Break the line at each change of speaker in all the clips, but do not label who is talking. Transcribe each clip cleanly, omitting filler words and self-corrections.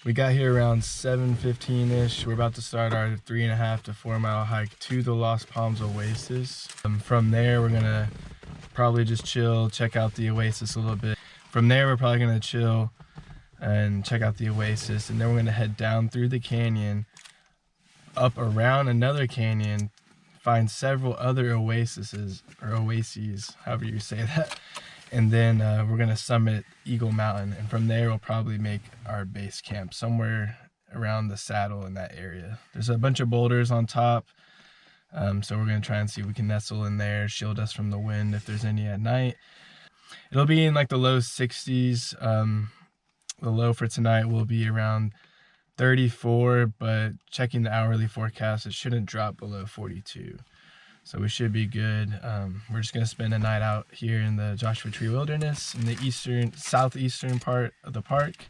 We got here around 7:15-ish. We're about to start our 3.5 to 4 mile hike to the Lost Palms Oasis. From there, we're gonna probably just chill, check out the Oasis a little bit. From there, we're probably gonna chill and check out the Oasis, and then we're gonna head down through the canyon, up around another canyon, find several other oases, however you say that, and then we're gonna summit Eagle Mountain, and from there we'll probably make our base camp somewhere around the saddle in that area. There's a bunch of boulders on top, so we're gonna try and see if we can nestle in there, shield us from the wind if there's any at night. It'll be in like the low 60s. The low for tonight will be around 34, but checking the hourly forecast, it shouldn't drop below 42. So we should be good. We're just gonna spend a night out here in the Joshua Tree Wilderness in the southeastern part of the park.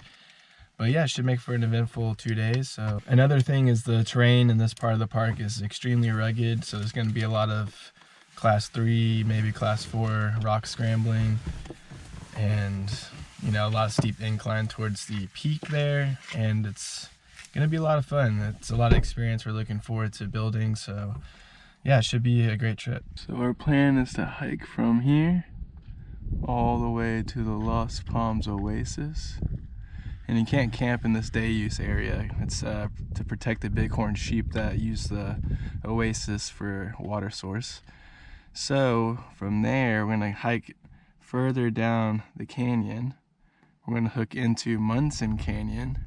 But yeah, it should make for an eventful 2 days. So another thing is the terrain in this part of the park is extremely rugged. So there's gonna be a lot of class 3, maybe class 4 rock scrambling, and you know, a lot of steep incline towards the peak there, and it's gonna be a lot of fun. It's a lot of experience we're looking forward to building, so yeah, it should be a great trip. So our plan is to hike from here all the way to the Lost Palms Oasis, and you can't camp in this day use area. It's to protect the bighorn sheep that use the oasis for water source. So from there, we're gonna hike further down the canyon. We're gonna hook into Munsen Canyon,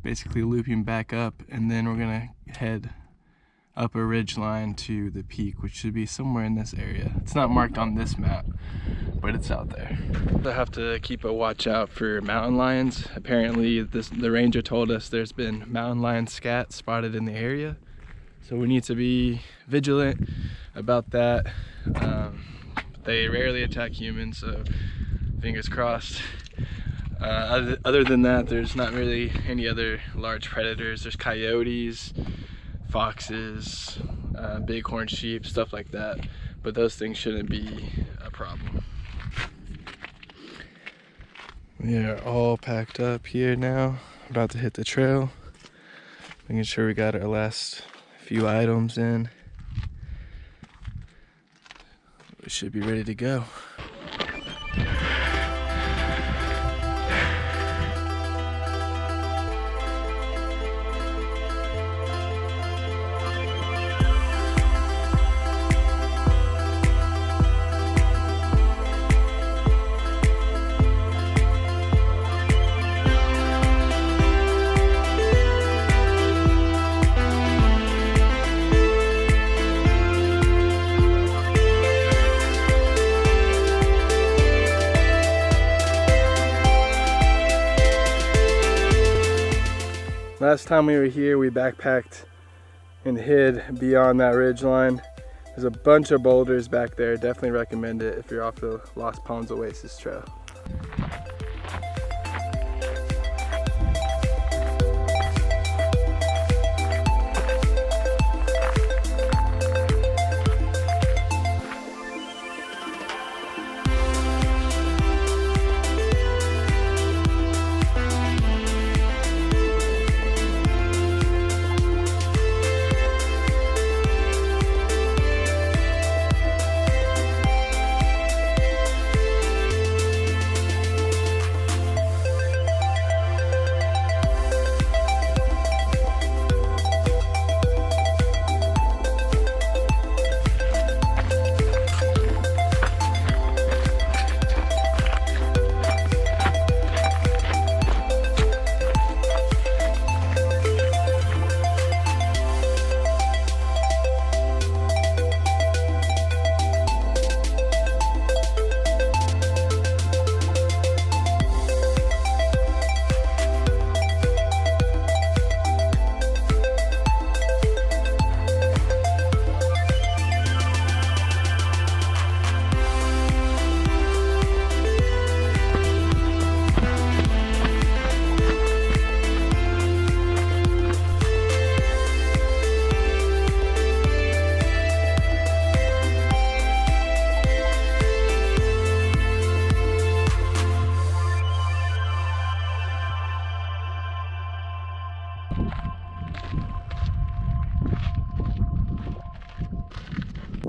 basically looping back up, and then we're gonna head up a ridge line to the peak, which should be somewhere in this area. It's not marked on this map, but it's out there. I have to keep a watch out for mountain lions. Apparently the ranger told us there's been mountain lion scat spotted in the area, so we need to be vigilant about that. They rarely attack humans, so fingers crossed. Other than that, there's not really any other large predators. There's coyotes, foxes, bighorn sheep, stuff like that, but those things shouldn't be a problem. We are all packed up here now, about to hit the trail, making sure we got our last few items in. We should be ready to go. Last time we were here, we backpacked and hid beyond that ridge line. There's a bunch of boulders back there. Definitely recommend it if you're off the Lost Palms Oasis trail.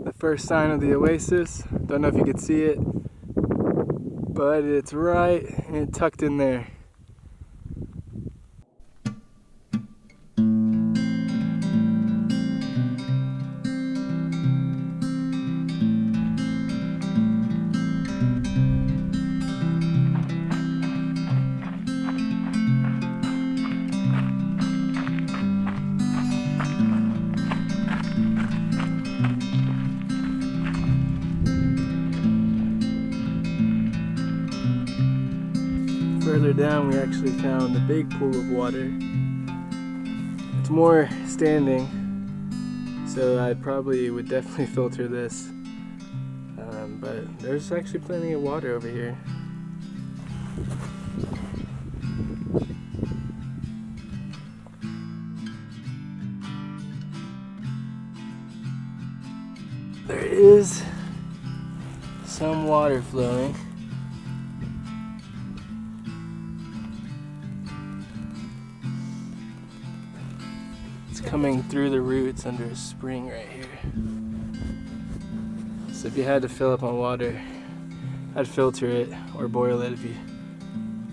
The first sign of the oasis. Don't know if you could see it, but it's right and tucked in there. Further down, we actually found a big pool of water. It's more standing, so I probably would definitely filter this. But there's actually plenty of water over here. There is some water flowing. Coming through the roots under a spring right here. So if you had to fill up on water, I'd filter it or boil it if you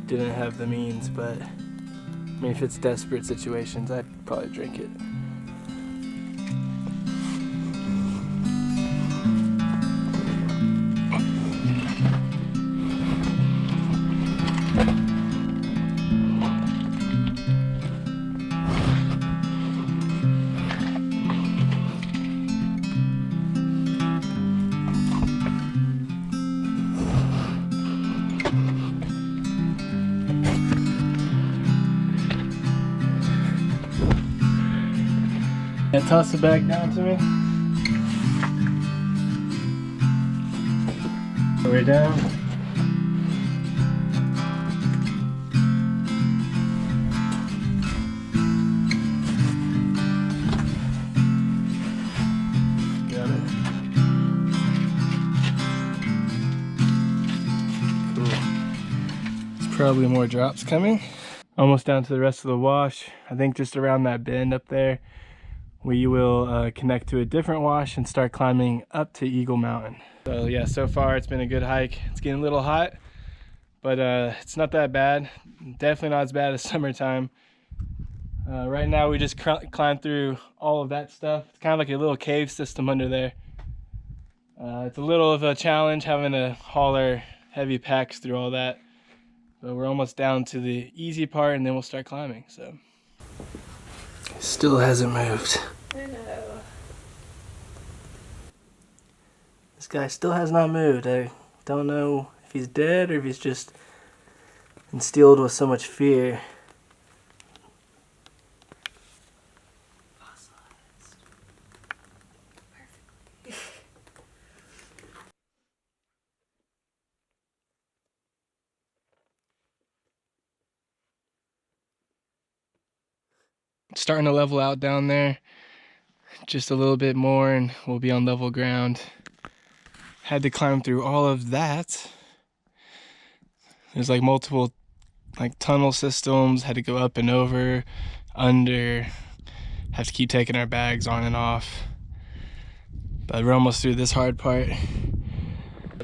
didn't have the means, but I mean, if it's desperate situations, I'd probably drink it. And toss it back down to me. We're down. Got it. Cool. There's probably more drops coming. Almost down to the rest of the wash. I think just around that bend up there, we will connect to a different wash and start climbing up to Eagle Mountain. So yeah, so far it's been a good hike. It's getting a little hot, but it's not that bad. Definitely not as bad as summertime. Right now we just climbed through all of that stuff. It's kind of like a little cave system under there. It's a little of a challenge having to haul our heavy packs through all that. But we're almost down to the easy part and then we'll start climbing. So still hasn't moved.
I know.
This guy still has not moved. I don't know if he's dead or if he's just instilled with so much fear. Starting to level out down there just a little bit more and we'll be on level ground. Had to climb through all of that. There's like multiple like tunnel systems, had to go up and over, under, have to keep taking our bags on and off. But we're almost through this hard part.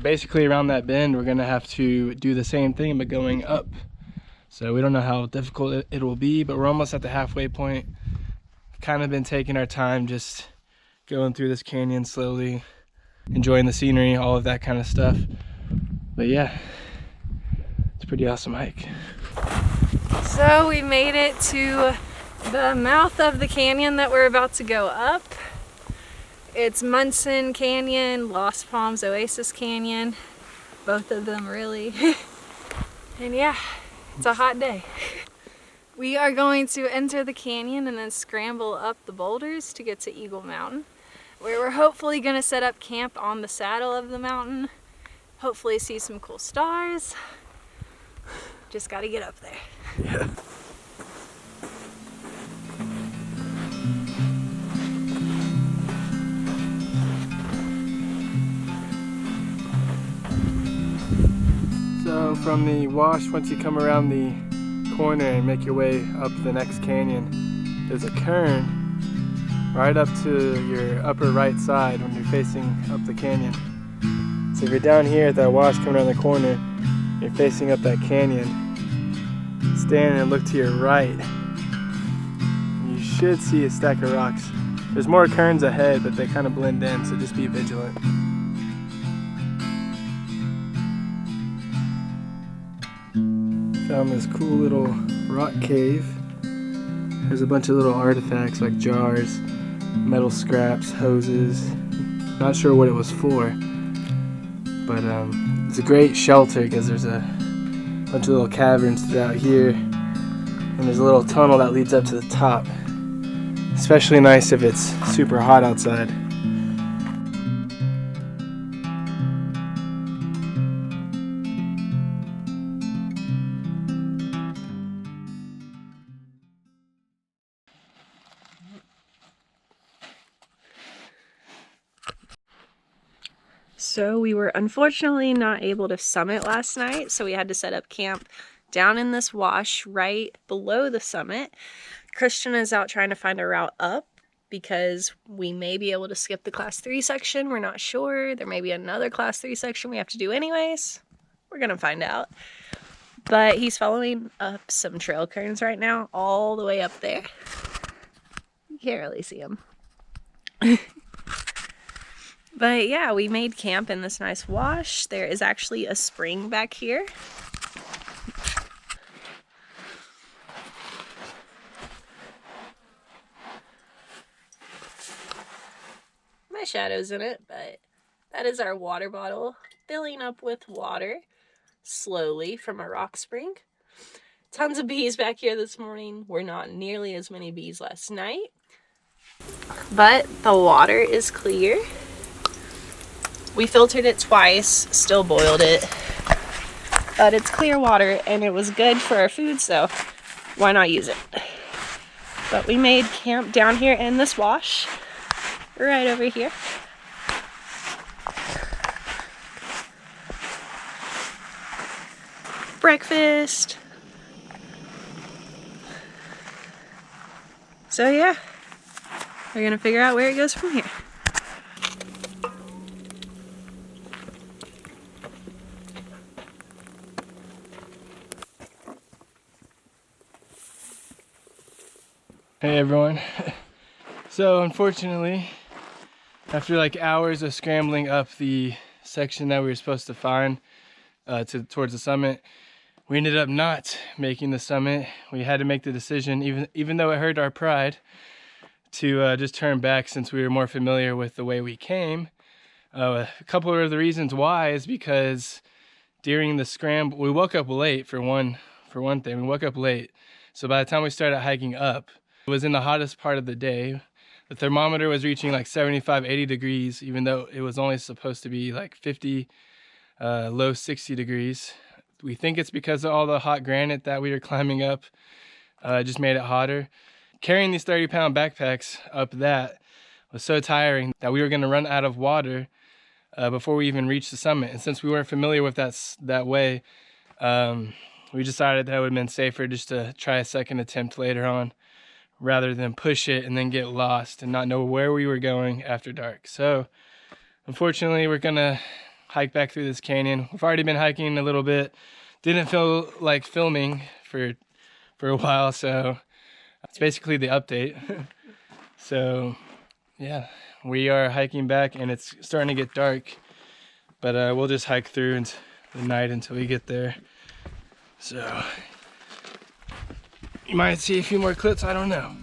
Basically around that bend we're gonna have to do the same thing but going up. So we don't know how difficult it will be, but we're almost at the halfway point. Kind of been taking our time, just going through this canyon slowly, enjoying the scenery, all of that kind of stuff. But yeah, it's a pretty awesome hike.
So we made it to the mouth of the canyon that we're about to go up. It's Munsen Canyon, Lost Palms Oasis Canyon. Both of them really. And yeah. It's a hot day. We are going to enter the canyon and then scramble up the boulders to get to Eagle Mountain, where we're hopefully going to set up camp on the saddle of the mountain. Hopefully see some cool stars. Just got to get up there.
Yeah. So from the wash, once you come around the corner and make your way up the next canyon, there's a cairn right up to your upper right side when you're facing up the canyon. So if you're down here at that wash coming around the corner, you're facing up that canyon, stand and look to your right. You should see a stack of rocks. There's more cairns ahead, but they kind of blend in, so just be vigilant. Found this cool little rock cave. There's a bunch of little artifacts like jars, metal scraps, hoses. Not sure what it was for, but it's a great shelter because there's a bunch of little caverns throughout here, and there's a little tunnel that leads up to the top. Especially nice if it's super hot outside.
So we were unfortunately not able to summit last night, so we had to set up camp down in this wash right below the summit. Christian is out trying to find a route up because we may be able to skip the class 3 section. We're not sure. There may be another class 3 section we have to do anyways. We're gonna find out. But he's following up some trail cairns right now, all the way up there. You can't really see him. But yeah, we made camp in this nice wash. There is actually a spring back here. My shadow's in it, but that is our water bottle filling up with water slowly from a rock spring. Tons of bees back here this morning. We're not nearly as many bees last night, but the water is clear. We filtered it twice, still boiled it, but it's clear water and it was good for our food, so why not use it? But we made camp down here in this wash, right over here. Breakfast. So yeah, we're gonna figure out where it goes from here.
Hey everyone. So unfortunately, after like hours of scrambling up the section that we were supposed to find towards the summit, we ended up not making the summit. We had to make the decision, even though it hurt our pride, to just turn back since we were more familiar with the way we came. A couple of the reasons why is because during the scramble, we woke up late for one thing. We woke up late, so by the time we started hiking up, it was in the hottest part of the day. The thermometer was reaching like 75, 80 degrees, even though it was only supposed to be like 50, low 60 degrees. We think it's because of all the hot granite that we were climbing up. Just made it hotter. Carrying these 30-pound backpacks up that was so tiring that we were gonna run out of water before we even reached the summit. And since we weren't familiar with that way, we decided that it would have been safer just to try a second attempt later on, rather than push it and then get lost and not know where we were going after dark. So unfortunately, we're gonna hike back through this canyon. We've already been hiking a little bit. Didn't feel like filming for a while, so it's basically the update. So yeah, we are hiking back and it's starting to get dark, but we'll just hike through into the night until we get there. So you might see a few more clips, I don't know.